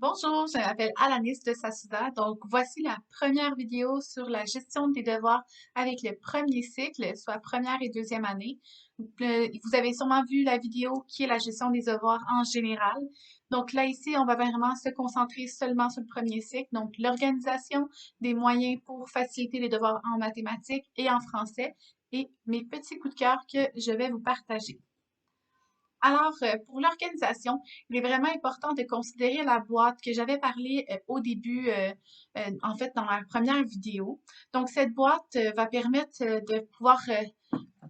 Bonjour, je m'appelle Alanis de Sasuda. Donc, voici la première vidéo sur la gestion des devoirs avec le premier cycle, soit première et deuxième année. Vous avez sûrement vu la vidéo qui est la gestion des devoirs en général. Donc là, ici, on va vraiment se concentrer seulement sur le premier cycle, donc l'organisation des moyens pour faciliter les devoirs en mathématiques et en français et mes petits coups de cœur que je vais vous partager. Alors, pour l'organisation, il est vraiment important de considérer la boîte que j'avais parlé au début, en fait, dans la première vidéo. Donc, cette boîte va permettre de pouvoir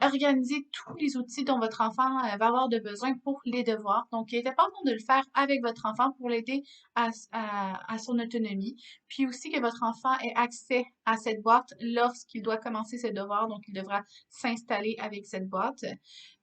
organiser tous les outils dont votre enfant va avoir de besoin pour les devoirs. Donc, il est important de le faire avec votre enfant pour l'aider à son autonomie. Puis aussi que votre enfant ait accès à cette boîte lorsqu'il doit commencer ses devoirs. Donc, il devra s'installer avec cette boîte.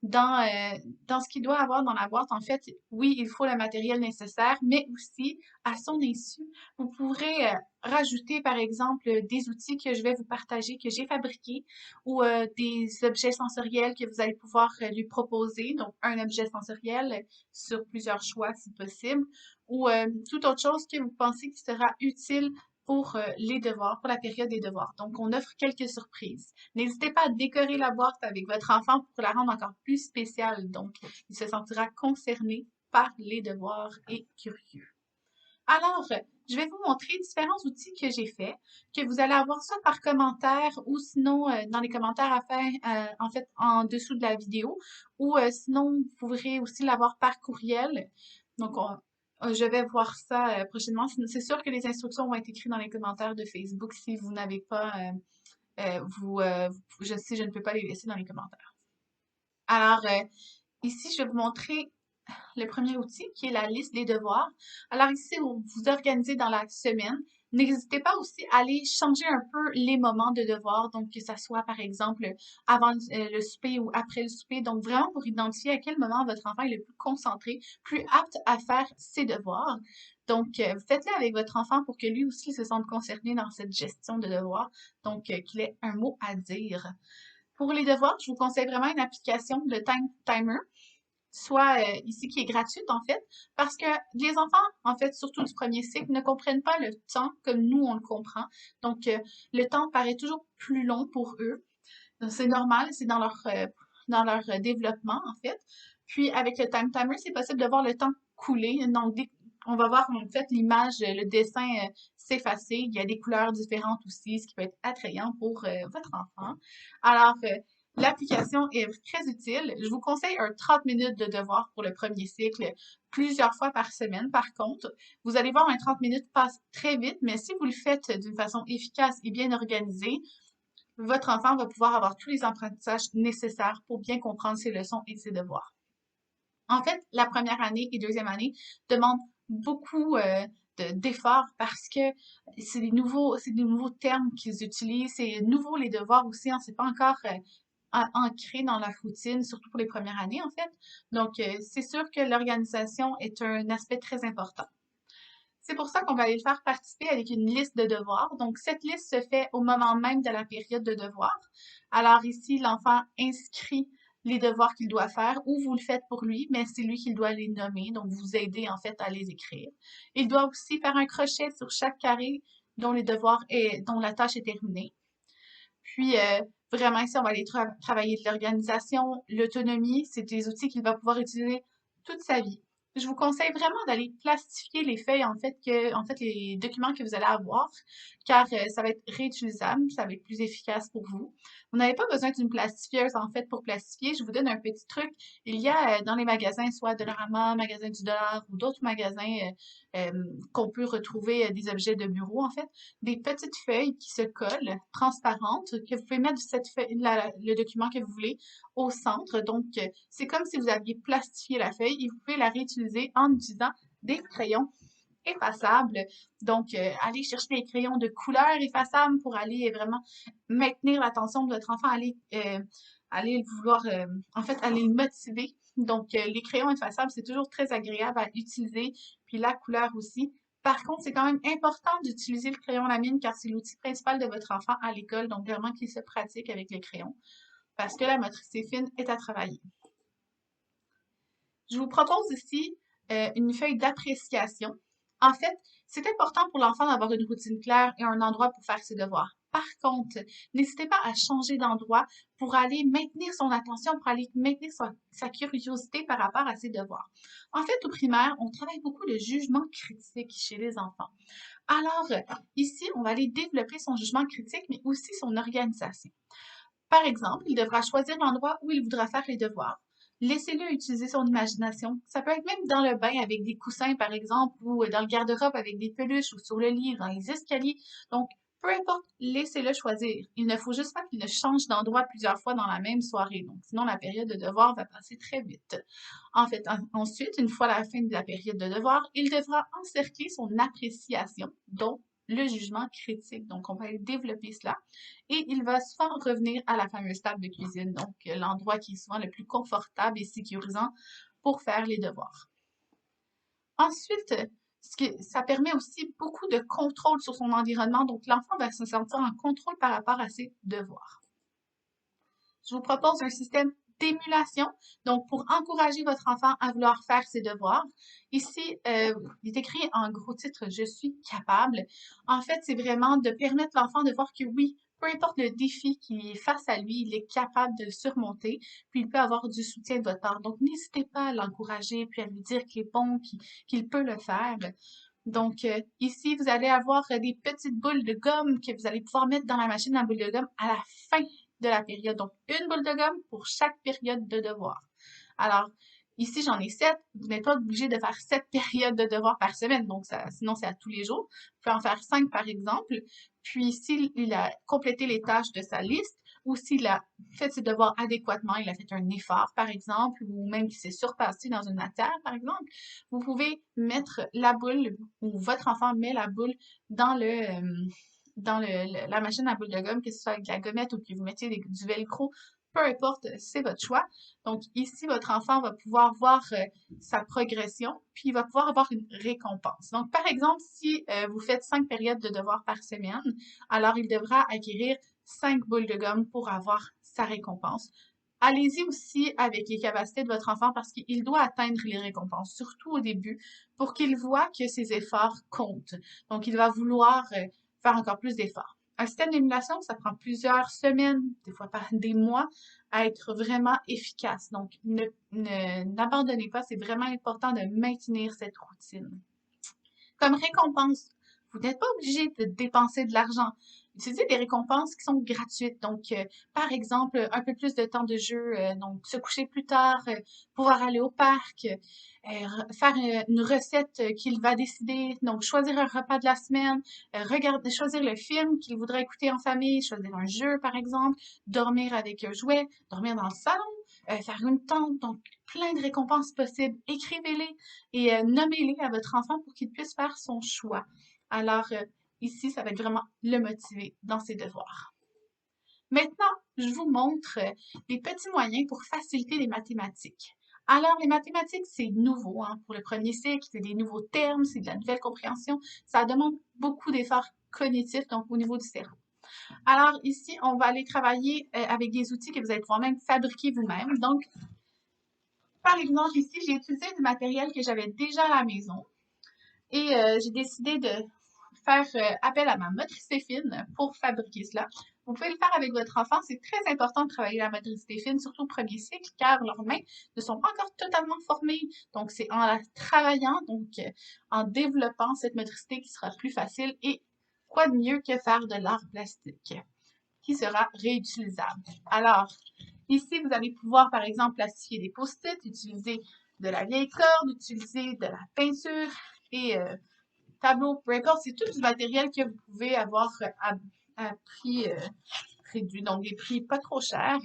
Dans, euh, dans ce qu'il doit avoir dans la boîte, en fait, oui, il faut le matériel nécessaire, mais aussi, à son insu, vous pourrez rajouter, par exemple, des outils que je vais vous partager, que j'ai fabriqués, ou des objets sensoriels que vous allez pouvoir lui proposer. Donc, un objet sensoriel sur plusieurs choix si possible, ou toute autre chose que vous pensez qui sera utile pour les devoirs, pour la période des devoirs. Donc, on offre quelques surprises. N'hésitez pas à décorer la boîte avec votre enfant pour la rendre encore plus spéciale. Donc, il se sentira concerné par les devoirs et curieux. Alors, je vais vous montrer différents outils que j'ai faits, que vous allez avoir soit par commentaire ou sinon dans les commentaires à faire, en fait, en dessous de la vidéo, ou sinon, vous pourrez aussi l'avoir par courriel. Donc, je vais voir ça prochainement. C'est sûr que les instructions vont être écrites dans les commentaires de Facebook si vous n'avez pas, je ne peux pas les laisser dans les commentaires. Alors, ici, je vais vous montrer le premier outil qui est la liste des devoirs. Alors ici, vous vous organisez dans la semaine. N'hésitez pas aussi à aller changer un peu les moments de devoirs, donc que ça soit par exemple avant le souper ou après le souper. Donc vraiment pour identifier à quel moment votre enfant est le plus concentré, plus apte à faire ses devoirs. Donc faites-le avec votre enfant pour que lui aussi se sente concerné dans cette gestion de devoirs, donc qu'il ait un mot à dire. Pour les devoirs, je vous conseille vraiment une application, le Time Timer, soit ici qui est gratuite en fait, parce que les enfants, en fait, surtout du premier cycle, ne comprennent pas le temps comme nous on le comprend. Donc, le temps paraît toujours plus long pour eux. Donc, c'est normal, c'est dans leur développement en fait. Puis, avec le time timer, c'est possible de voir le temps couler. Donc, on va voir en fait l'image, le dessin s'effacer. Il y a des couleurs différentes aussi, ce qui peut être attrayant pour votre enfant. Alors, l'application est très utile. Je vous conseille un 30 minutes de devoir pour le premier cycle, plusieurs fois par semaine. Par contre, vous allez voir un 30 minutes passe très vite, mais si vous le faites d'une façon efficace et bien organisée, votre enfant va pouvoir avoir tous les apprentissages nécessaires pour bien comprendre ses leçons et ses devoirs. En fait, la première année et deuxième année demandent beaucoup d'efforts parce que c'est des nouveaux termes qu'ils utilisent, c'est nouveau les devoirs aussi, hein, c'est pas encore ancré dans la routine, surtout pour les premières années en fait. Donc, c'est sûr que l'organisation est un aspect très important. C'est pour ça qu'on va aller le faire participer avec une liste de devoirs. Donc, cette liste se fait au moment même de la période de devoirs. Alors ici, l'enfant inscrit les devoirs qu'il doit faire ou vous le faites pour lui, mais c'est lui qui doit les nommer. Donc, vous aidez en fait à les écrire. Il doit aussi faire un crochet sur chaque carré dont dont la tâche est terminée. Puis, vraiment ici, on va aller travailler de l'organisation, l'autonomie. C'est des outils qu'il va pouvoir utiliser toute sa vie. Je vous conseille vraiment d'aller plastifier les feuilles, en fait, les documents que vous allez avoir, car ça va être réutilisable, ça va être plus efficace pour vous. Vous n'avez pas besoin d'une plastifieuse, en fait, pour plastifier. Je vous donne un petit truc. Il y a dans les magasins, soit Dollarama, Magasin du Dollar ou d'autres magasins qu'on peut retrouver des objets de bureau, en fait, des petites feuilles qui se collent, transparentes, que vous pouvez mettre le document que vous voulez au centre. Donc, c'est comme si vous aviez plastifié la feuille et vous pouvez la réutiliser en utilisant des crayons effaçables. Donc, allez chercher des crayons de couleur effaçables pour aller vraiment maintenir l'attention de votre enfant, aller vouloir, en fait, aller le motiver. Donc, les crayons effaçables, c'est toujours très agréable à utiliser, puis la couleur aussi. Par contre, c'est quand même important d'utiliser le crayon à la mine car c'est l'outil principal de votre enfant à l'école, donc vraiment qu'il se pratique avec les crayons parce que la motricité fine est à travailler. Je vous propose ici une feuille d'appréciation. En fait, c'est important pour l'enfant d'avoir une routine claire et un endroit pour faire ses devoirs. Par contre, n'hésitez pas à changer d'endroit pour aller maintenir son attention, pour aller maintenir sa curiosité par rapport à ses devoirs. En fait, au primaire, on travaille beaucoup le jugement critique chez les enfants. Alors, ici, on va aller développer son jugement critique, mais aussi son organisation. Par exemple, il devra choisir l'endroit où il voudra faire les devoirs. Laissez-le utiliser son imagination. Ça peut être même dans le bain avec des coussins, par exemple, ou dans le garde-robe avec des peluches, ou sur le lit, dans les escaliers. Donc, peu importe, laissez-le choisir. Il ne faut juste pas qu'il ne change d'endroit plusieurs fois dans la même soirée. Donc, sinon, la période de devoir va passer très vite. En fait, ensuite, une fois la fin de la période de devoir, il devra encercler son appréciation, donc le jugement critique. Donc, on va développer cela. Et il va souvent revenir à la fameuse table de cuisine, donc l'endroit qui est souvent le plus confortable et sécurisant pour faire les devoirs. Ensuite, ça permet aussi beaucoup de contrôle sur son environnement, donc l'enfant va se sentir en contrôle par rapport à ses devoirs. Je vous propose un système d'émulation, donc pour encourager votre enfant à vouloir faire ses devoirs. Ici, il est écrit en gros titre « Je suis capable ». En fait, c'est vraiment de permettre l'enfant de voir que oui, peu importe le défi qui est face à lui, il est capable de le surmonter, puis il peut avoir du soutien de votre part. Donc, n'hésitez pas à l'encourager, puis à lui dire qu'il est bon, qu'il peut le faire. Donc, ici, vous allez avoir des petites boules de gomme que vous allez pouvoir mettre dans la machine à boules de gomme à la fin de la période. Donc, une boule de gomme pour chaque période de devoir. Alors, ici, j'en ai 7. Vous n'êtes pas obligé de faire 7 périodes de devoirs par semaine. Donc, sinon, c'est à tous les jours. Vous pouvez en faire 5 par exemple. Puis, s'il a complété les tâches de sa liste ou s'il a fait ses devoirs adéquatement, il a fait un effort, par exemple, ou même qu'il s'est surpassé dans une matière, par exemple, vous pouvez mettre la boule ou votre enfant met la boule dans la machine à boule de gomme, que ce soit avec de la gommette ou que vous mettiez du velcro, peu importe, c'est votre choix. Donc ici, votre enfant va pouvoir voir sa progression, puis il va pouvoir avoir une récompense. Donc par exemple, si vous faites 5 périodes de devoirs par semaine, alors il devra acquérir 5 boules de gomme pour avoir sa récompense. Allez-y aussi avec les capacités de votre enfant parce qu'il doit atteindre les récompenses, surtout au début, pour qu'il voit que ses efforts comptent. Donc, il va vouloir faire encore plus d'efforts. Un système d'émulation, ça prend plusieurs semaines, des fois par des mois, à être vraiment efficace. Donc, n'abandonnez pas, c'est vraiment important de maintenir cette routine. Comme récompense, vous n'êtes pas obligé de dépenser de l'argent. Utilisez des récompenses qui sont gratuites. Donc, par exemple, un peu plus de temps de jeu, donc se coucher plus tard, pouvoir aller au parc, faire une recette qu'il va décider, donc choisir un repas de la semaine, choisir le film qu'il voudrait écouter en famille, choisir un jeu, par exemple, dormir avec un jouet, dormir dans le salon, faire une tente, donc plein de récompenses possibles. Écrivez-les et nommez-les à votre enfant pour qu'il puisse faire son choix. Alors, ici, ça va être vraiment le motiver dans ses devoirs. Maintenant, je vous montre des petits moyens pour faciliter les mathématiques. Alors, les mathématiques, c'est nouveau hein, pour le premier cycle, c'est des nouveaux termes, c'est de la nouvelle compréhension. Ça demande beaucoup d'efforts cognitifs, donc au niveau du cerveau. Alors, ici, on va aller travailler avec des outils que vous allez pouvoir même fabriquer vous-même. Donc, par exemple, ici, j'ai utilisé du matériel que j'avais déjà à la maison et j'ai décidé de faire appel à ma motricité fine pour fabriquer cela. Vous pouvez le faire avec votre enfant. C'est très important de travailler la motricité fine, surtout au premier cycle, car leurs mains ne sont pas encore totalement formées. Donc, c'est en la travaillant, donc en développant cette motricité qui sera plus facile. Et quoi de mieux que faire de l'art plastique qui sera réutilisable. Alors, ici, vous allez pouvoir, par exemple, plastifier des post-it, utiliser de la vieille corde, utiliser de la peinture et tableau, peu importe, c'est tout du matériel que vous pouvez avoir à prix réduit, donc des prix pas trop chers.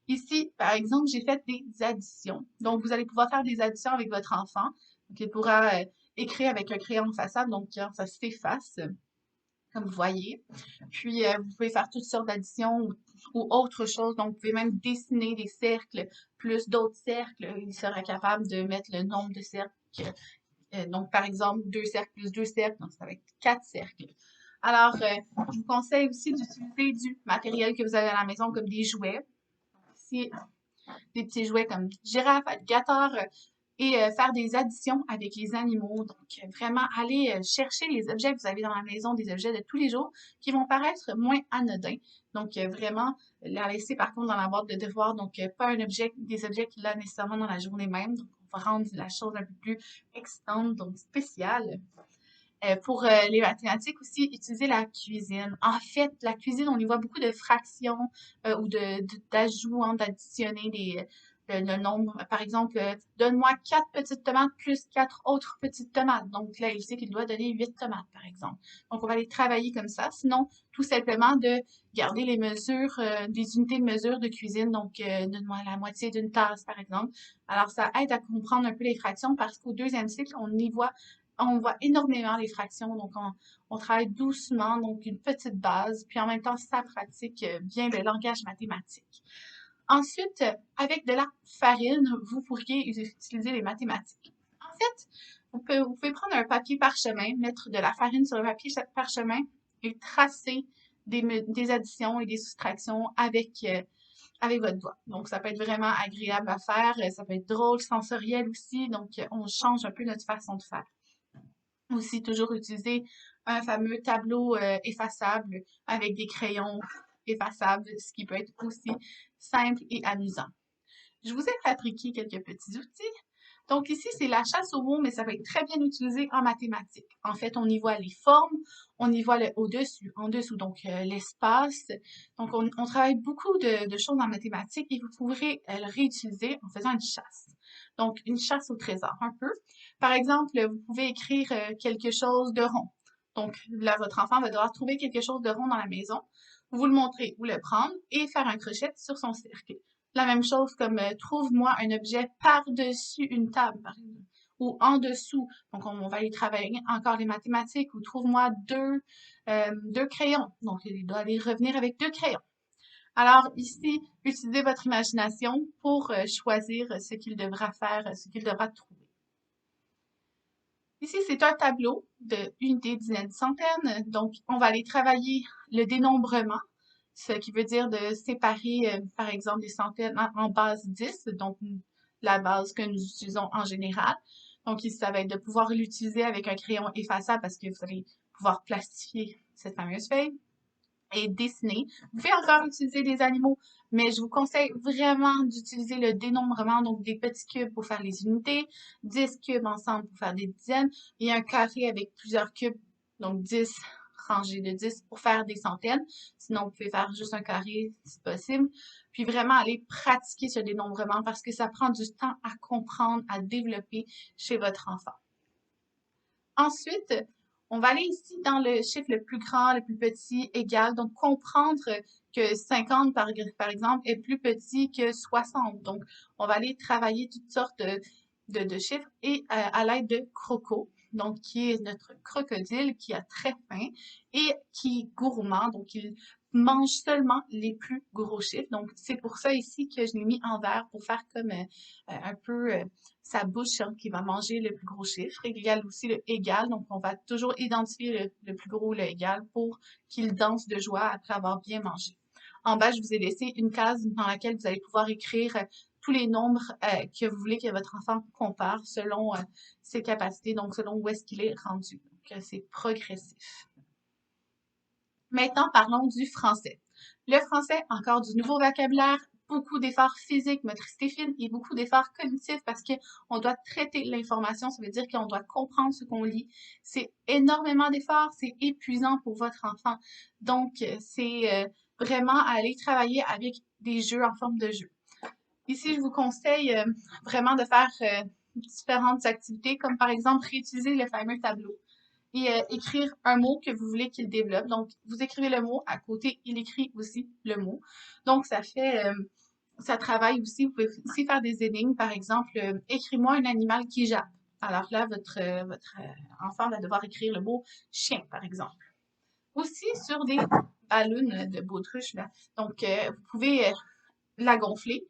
Ici, par exemple, j'ai fait des additions. Donc, vous allez pouvoir faire des additions avec votre enfant. Donc, il pourra écrire avec un crayon de façade, donc ça s'efface, comme vous voyez. Puis, vous pouvez faire toutes sortes d'additions ou autre chose. Donc, vous pouvez même dessiner des cercles plus d'autres cercles. Il sera capable de mettre le nombre de cercles donc, par exemple, 2 cercles plus 2 cercles, donc ça va être 4 cercles. Alors, je vous conseille aussi d'utiliser du matériel que vous avez à la maison, comme des jouets. Ici, des petits jouets comme girafe, alligator, et faire des additions avec les animaux. Donc, vraiment aller chercher les objets que vous avez dans la maison, des objets de tous les jours qui vont paraître moins anodins. Donc, vraiment, la laisser par contre dans la boîte de devoirs. Donc, pas un objet, des objets qu'il a nécessairement dans la journée même. Donc, on va rendre la chose un peu plus excitante, donc spéciale. Pour les mathématiques aussi, utiliser la cuisine. En fait, la cuisine, on y voit beaucoup de fractions ou d'ajouts, hein, d'additionner le nombre. Par exemple, donne-moi 4 petites tomates plus 4 autres petites tomates. Donc là, il sait qu'il doit donner 8 tomates, par exemple. Donc, on va les travailler comme ça. Sinon, tout simplement de garder les mesures, des unités de mesure de cuisine. Donc, donne-moi la moitié d'une tasse, par exemple. Alors, ça aide à comprendre un peu les fractions parce qu'au deuxième cycle, on voit énormément les fractions, donc on travaille doucement, donc une petite base, puis en même temps, ça pratique bien le langage mathématique. Ensuite, avec de la farine, vous pourriez utiliser les mathématiques. En fait, vous pouvez prendre un papier parchemin, mettre de la farine sur le papier parchemin et tracer des additions et des soustractions avec votre doigt. Donc, ça peut être vraiment agréable à faire, ça peut être drôle, sensoriel aussi, donc on change un peu notre façon de faire. Aussi, toujours utiliser un fameux tableau effaçable avec des crayons effaçables, ce qui peut être aussi simple et amusant. Je vous ai fabriqué quelques petits outils. Donc ici, c'est la chasse aux mots, mais ça va être très bien utilisé en mathématiques. En fait, on y voit les formes, on y voit le au-dessus, en dessous, donc l'espace. Donc, on travaille beaucoup de choses en mathématiques et vous pourrez le réutiliser en faisant une chasse. Donc, une chasse au trésor, un peu. Par exemple, vous pouvez écrire quelque chose de rond. Donc, là, votre enfant va devoir trouver quelque chose de rond dans la maison. Vous le montrez ou le prendre et faire un crochet sur son cercle. La même chose comme trouve-moi un objet par-dessus une table, par exemple, ou en dessous. Donc, on va y travailler encore les mathématiques, ou trouve-moi deux crayons. Donc, il doit aller revenir avec 2 crayons. Alors, ici, utilisez votre imagination pour choisir ce qu'il devra faire, ce qu'il devra trouver. Ici, c'est un tableau de unités, dizaines, centaines. Donc, on va aller travailler le dénombrement, ce qui veut dire de séparer, par exemple, des centaines en base 10, donc la base que nous utilisons en général. Donc, ici, ça va être de pouvoir l'utiliser avec un crayon effaçable parce que vous allez pouvoir plastifier cette fameuse feuille et dessiner. Vous pouvez encore utiliser des animaux, mais je vous conseille vraiment d'utiliser le dénombrement, donc des petits cubes pour faire les unités, 10 cubes ensemble pour faire des dizaines, et un carré avec plusieurs cubes, donc 10 rangées de 10 pour faire des centaines. Sinon, vous pouvez faire juste un carré si possible. Puis vraiment aller pratiquer ce dénombrement parce que ça prend du temps à comprendre, à développer chez votre enfant. Ensuite, on va aller ici dans le chiffre le plus grand, le plus petit, égal. Donc, comprendre que 50, par exemple, est plus petit que 60. Donc, on va aller travailler toutes sortes de chiffres et à l'aide de Croco, donc qui est notre crocodile qui a très faim et qui est gourmand. Donc, il mange seulement les plus gros chiffres. Donc, c'est pour ça ici que je l'ai mis en vert pour faire comme un peu sa bouche hein, qui va manger le plus gros chiffre. Il y a aussi le égal, donc on va toujours identifier le plus gros ou le égal pour qu'il danse de joie après avoir bien mangé. En bas, je vous ai laissé une case dans laquelle vous allez pouvoir écrire tous les nombres que vous voulez que votre enfant compare selon ses capacités, donc selon où est-ce qu'il est rendu. Donc, c'est progressif. Maintenant, parlons du français. Le français, encore du nouveau vocabulaire, beaucoup d'efforts physiques, motricité fine et beaucoup d'efforts cognitifs parce qu'on doit traiter l'information, ça veut dire qu'on doit comprendre ce qu'on lit. C'est énormément d'efforts, c'est épuisant pour votre enfant. Donc, c'est vraiment aller travailler avec des jeux en forme de jeu. Ici, je vous conseille vraiment de faire différentes activités, comme par exemple réutiliser le fameux tableau et écrire un mot que vous voulez qu'il développe. Donc, vous écrivez le mot, à côté, il écrit aussi le mot. Donc, ça travaille aussi. Vous pouvez aussi faire des énigmes, par exemple, écris-moi un animal qui jappe. Alors là, votre enfant va devoir écrire le mot chien, par exemple. Aussi sur des ballons de baudruche, là. Donc, vous pouvez la gonfler,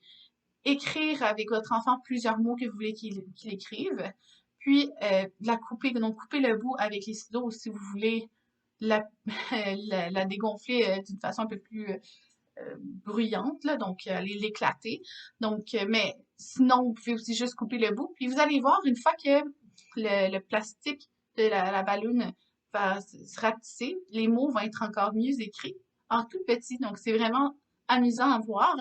écrire avec votre enfant plusieurs mots que vous voulez qu'il écrive, puis la couper, donc couper le bout avec les ciseaux si vous voulez la, la dégonfler d'une façon un peu plus bruyante, là, donc allez l'éclater. Donc, mais sinon, vous pouvez aussi juste couper le bout. Puis vous allez voir, une fois que le plastique de la balloune va se rapetisser, les mots vont être encore mieux écrits, en tout petit. Donc, c'est vraiment amusant à voir.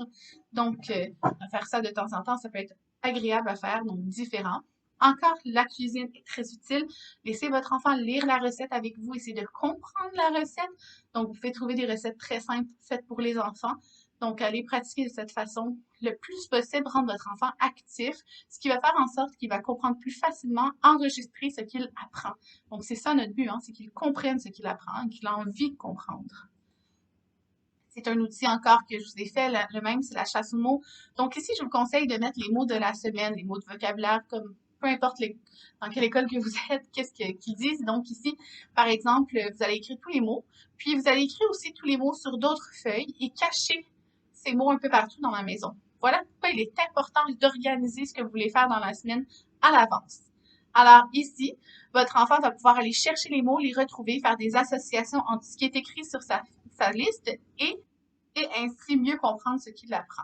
Donc, à faire ça de temps en temps, ça peut être agréable à faire, donc différent. Encore, la cuisine est très utile. Laissez votre enfant lire la recette avec vous, essayez de comprendre la recette. Donc, vous pouvez trouver des recettes très simples faites pour les enfants. Donc, allez pratiquer de cette façon le plus possible, rendre votre enfant actif, ce qui va faire en sorte qu'il va comprendre plus facilement, enregistrer ce qu'il apprend. Donc, c'est ça notre but, hein, c'est qu'il comprenne ce qu'il apprend, qu'il a envie de comprendre. C'est un outil encore que je vous ai fait, le même, c'est la chasse aux mots. Donc ici, je vous conseille de mettre les mots de la semaine, les mots de vocabulaire, comme peu importe dans quelle école que vous êtes, qu'ils disent. Donc ici, par exemple, vous allez écrire tous les mots, puis vous allez écrire aussi tous les mots sur d'autres feuilles et cacher ces mots un peu partout dans la maison. Voilà pourquoi il est important d'organiser ce que vous voulez faire dans la semaine à l'avance. Alors ici, votre enfant va pouvoir aller chercher les mots, les retrouver, faire des associations entre ce qui est écrit sur sa liste et ainsi mieux comprendre ce qu'il apprend.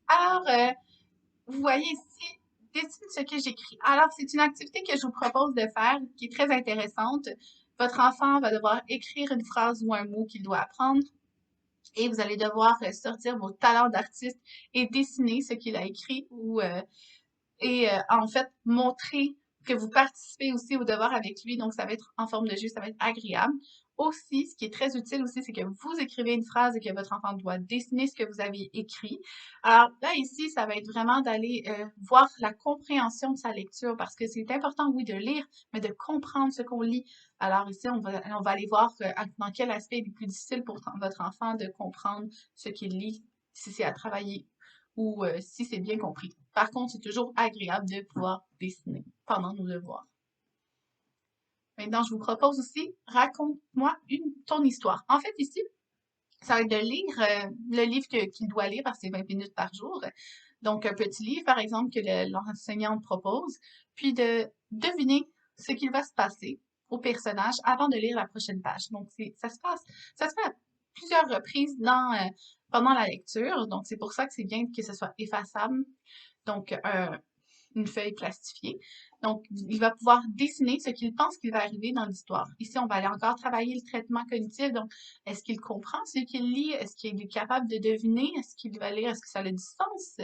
Alors, vous voyez ici, dessine ce que j'écris. Alors, c'est une activité que je vous propose de faire qui est très intéressante. Votre enfant va devoir écrire une phrase ou un mot qu'il doit apprendre et vous allez devoir sortir vos talents d'artiste et dessiner ce qu'il a écrit et en fait montrer que vous participez aussi au devoir avec lui. Donc, ça va être en forme de jeu, ça va être agréable. Aussi, ce qui est très utile aussi, c'est que vous écrivez une phrase et que votre enfant doit dessiner ce que vous avez écrit. Alors là, ici, ça va être vraiment d'aller voir la compréhension de sa lecture parce que c'est important, oui, de lire, mais de comprendre ce qu'on lit. Alors ici, on va aller voir dans quel aspect il est plus difficile pour votre enfant de comprendre ce qu'il lit, si c'est à travailler ou si c'est bien compris. Par contre, c'est toujours agréable de pouvoir dessiner pendant nos devoirs. Maintenant, je vous propose aussi, raconte-moi ton histoire. En fait, ici, ça va être de lire le livre qu'il doit lire parce que c'est 20 minutes par jour. Donc, un petit livre, par exemple, que l'enseignante propose, puis de deviner ce qu'il va se passer au personnage avant de lire la prochaine page. Donc, ça se fait à plusieurs reprises pendant la lecture. Donc, c'est pour ça que c'est bien que ce soit effaçable. Donc, une feuille plastifiée. Donc, il va pouvoir dessiner ce qu'il pense qu'il va arriver dans l'histoire. Ici, on va aller encore travailler le traitement cognitif. Donc, est-ce qu'il comprend ce qu'il lit? Est-ce qu'il est capable de deviner? Est-ce qu'il va lire? Est-ce que ça a du sens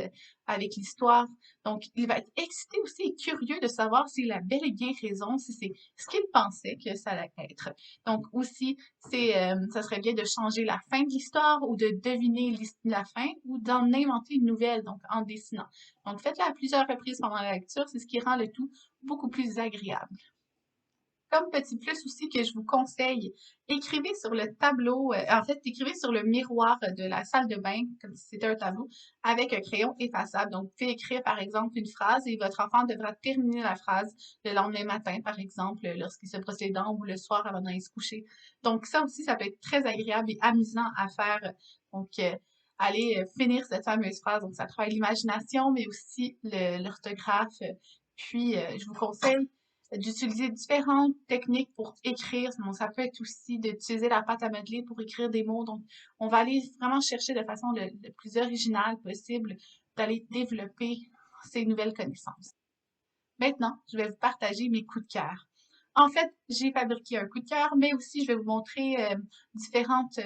avec l'histoire? Donc, il va être excité aussi et curieux de savoir s'il a bel et bien raison, si c'est ce qu'il pensait que ça allait être. Donc, aussi, ça serait bien de changer la fin de l'histoire ou de deviner la fin ou d'en inventer une nouvelle, donc en dessinant. Donc, faites-le à plusieurs reprises pendant la lecture, c'est ce qui rend le tout beaucoup plus agréable. Comme petit plus aussi que je vous conseille, écrivez sur le tableau, en fait, écrivez sur le miroir de la salle de bain, comme si c'était un tableau, avec un crayon effaçable. Donc, vous pouvez écrire, par exemple, une phrase et votre enfant devra terminer la phrase le lendemain matin, par exemple, lorsqu'il se brosse les dents ou le soir avant d'aller se coucher. Donc, ça aussi, ça peut être très agréable et amusant à faire. Donc, allez finir cette fameuse phrase. Donc, ça travaille l'imagination, mais aussi l'orthographe. Puis, je vous conseille d'utiliser différentes techniques pour écrire. Bon, ça peut être aussi d'utiliser la pâte à modeler pour écrire des mots. Donc, on va aller vraiment chercher de façon le plus originale possible d'aller développer ces nouvelles connaissances. Maintenant, je vais vous partager mes coups de cœur. En fait, j'ai fabriqué un coup de cœur, mais aussi je vais vous montrer différentes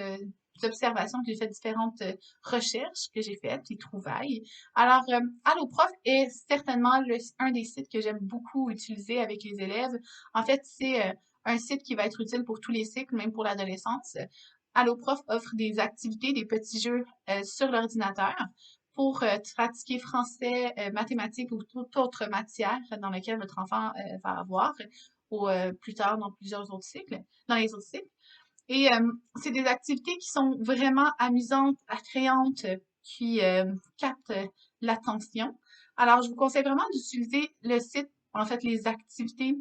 observations que j'ai faites, différentes recherches que j'ai faites, les trouvailles. Alors, AlloProf est certainement un des sites que j'aime beaucoup utiliser avec les élèves. En fait, c'est un site qui va être utile pour tous les cycles, même pour l'adolescence. AlloProf offre des activités, des petits jeux sur l'ordinateur pour pratiquer français, mathématiques ou toute autre matière dans laquelle votre enfant va avoir ou plus tard dans plusieurs autres cycles, dans les autres cycles. Et c'est des activités qui sont vraiment amusantes, attrayantes, qui captent l'attention. Alors, je vous conseille vraiment d'utiliser le site, en fait, les activités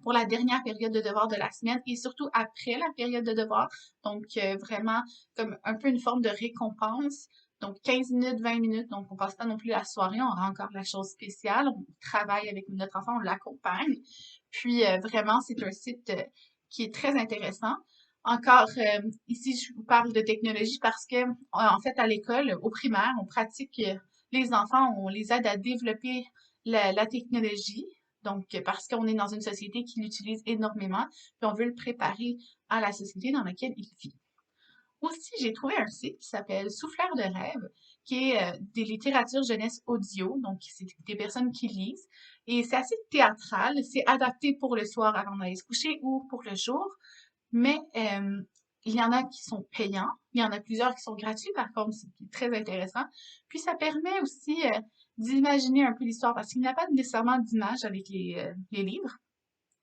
pour la dernière période de devoir de la semaine et surtout après la période de devoir. Donc, vraiment comme un peu une forme de récompense. Donc, 15 minutes, 20 minutes. Donc, on passe pas non plus la soirée. On a encore la chose spéciale. On travaille avec notre enfant, on l'accompagne. Puis, vraiment, c'est un site qui est très intéressant. Encore, ici, je vous parle de technologie parce que, en fait, à l'école, au primaire, on pratique, les enfants, on les aide à développer la technologie. Donc, parce qu'on est dans une société qui l'utilise énormément, puis on veut le préparer à la société dans laquelle il vit. Aussi, j'ai trouvé un site qui s'appelle Souffleur de rêve, qui est des littératures jeunesse audio, donc c'est des personnes qui lisent. Et c'est assez théâtral, c'est adapté pour le soir avant d'aller se coucher ou pour le jour, mais il y en a qui sont payants, il y en a plusieurs qui sont gratuits, par contre, c'est très intéressant. Puis ça permet aussi d'imaginer un peu l'histoire, parce qu'il n'y a pas nécessairement d'image avec les livres.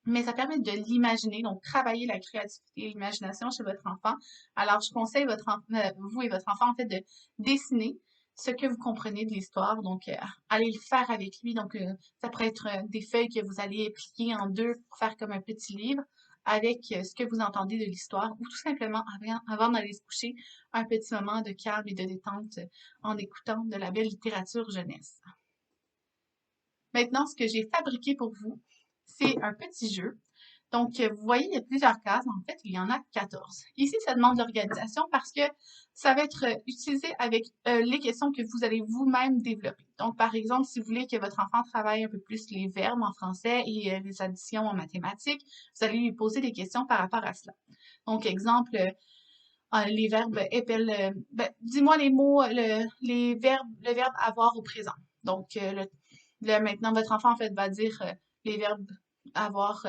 Mais ça permet de l'imaginer, donc travailler la créativité et l'imagination chez votre enfant. Alors, je conseille vous et votre enfant, en fait, de dessiner ce que vous comprenez de l'histoire. Donc, allez le faire avec lui. Donc, ça pourrait être des feuilles que vous allez plier en deux pour faire comme un petit livre avec ce que vous entendez de l'histoire ou tout simplement avant d'aller se coucher, un petit moment de calme et de détente en écoutant de la belle littérature jeunesse. Maintenant, ce que j'ai fabriqué pour vous, c'est un petit jeu. Donc, vous voyez, il y a plusieurs cases. En fait, il y en a 14. Ici, ça demande l'organisation parce que ça va être utilisé avec les questions que vous allez vous-même développer. Donc, par exemple, si vous voulez que votre enfant travaille un peu plus les verbes en français et les additions en mathématiques, vous allez lui poser des questions par rapport à cela. Donc, exemple, les verbes épellent, dis-moi les mots, le verbe avoir au présent. Donc, maintenant, votre enfant, en fait, va dire les verbes avoir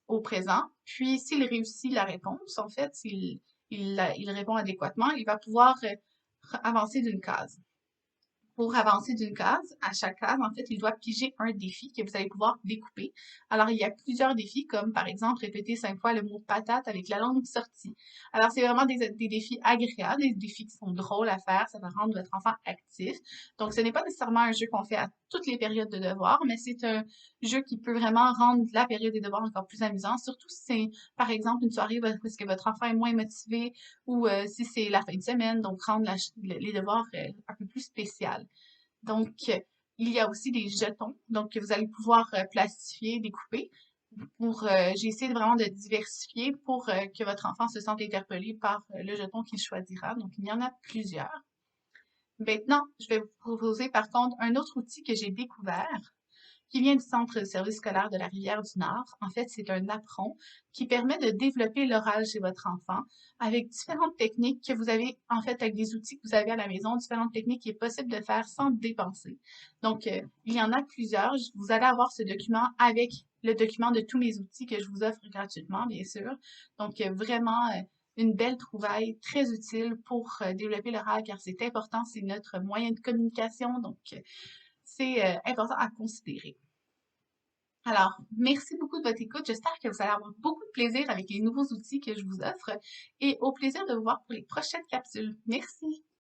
au présent. Puis, s'il réussit la réponse, en fait, il répond adéquatement, il va pouvoir avancer d'une case. Pour avancer d'une case, à chaque case, en fait, il doit piger un défi que vous allez pouvoir découper. Alors, il y a plusieurs défis, comme par exemple répéter 5 fois le mot patate avec la langue sortie. Alors, c'est vraiment des défis agréables, des défis qui sont drôles à faire, ça va rendre votre enfant actif. Donc, ce n'est pas nécessairement un jeu qu'on fait à toutes les périodes de devoirs, mais c'est un jeu qui peut vraiment rendre la période des devoirs encore plus amusante, surtout si c'est, par exemple, une soirée parce que votre enfant est moins motivé ou si c'est la fin de semaine, donc rendre les devoirs un peu plus spécial. Donc, il y a aussi des jetons, donc que vous allez pouvoir plastifier, découper. J'ai essayé vraiment de diversifier pour que votre enfant se sente interpellé par le jeton qu'il choisira. Donc, il y en a plusieurs. Maintenant, je vais vous proposer par contre un autre outil que j'ai découvert qui vient du Centre de service scolaire de la Rivière-du-Nord. En fait, c'est un apron qui permet de développer l'oral chez votre enfant avec différentes techniques que vous avez, en fait, avec des outils que vous avez à la maison, différentes techniques qui est possible de faire sans dépenser. Donc, il y en a plusieurs. Vous allez avoir ce document avec le document de tous mes outils que je vous offre gratuitement, bien sûr. Donc, vraiment, une belle trouvaille très utile pour développer l'oral car c'est important, c'est notre moyen de communication. Donc, c'est important à considérer. Alors, merci beaucoup de votre écoute. J'espère que vous allez avoir beaucoup de plaisir avec les nouveaux outils que je vous offre et au plaisir de vous voir pour les prochaines capsules. Merci!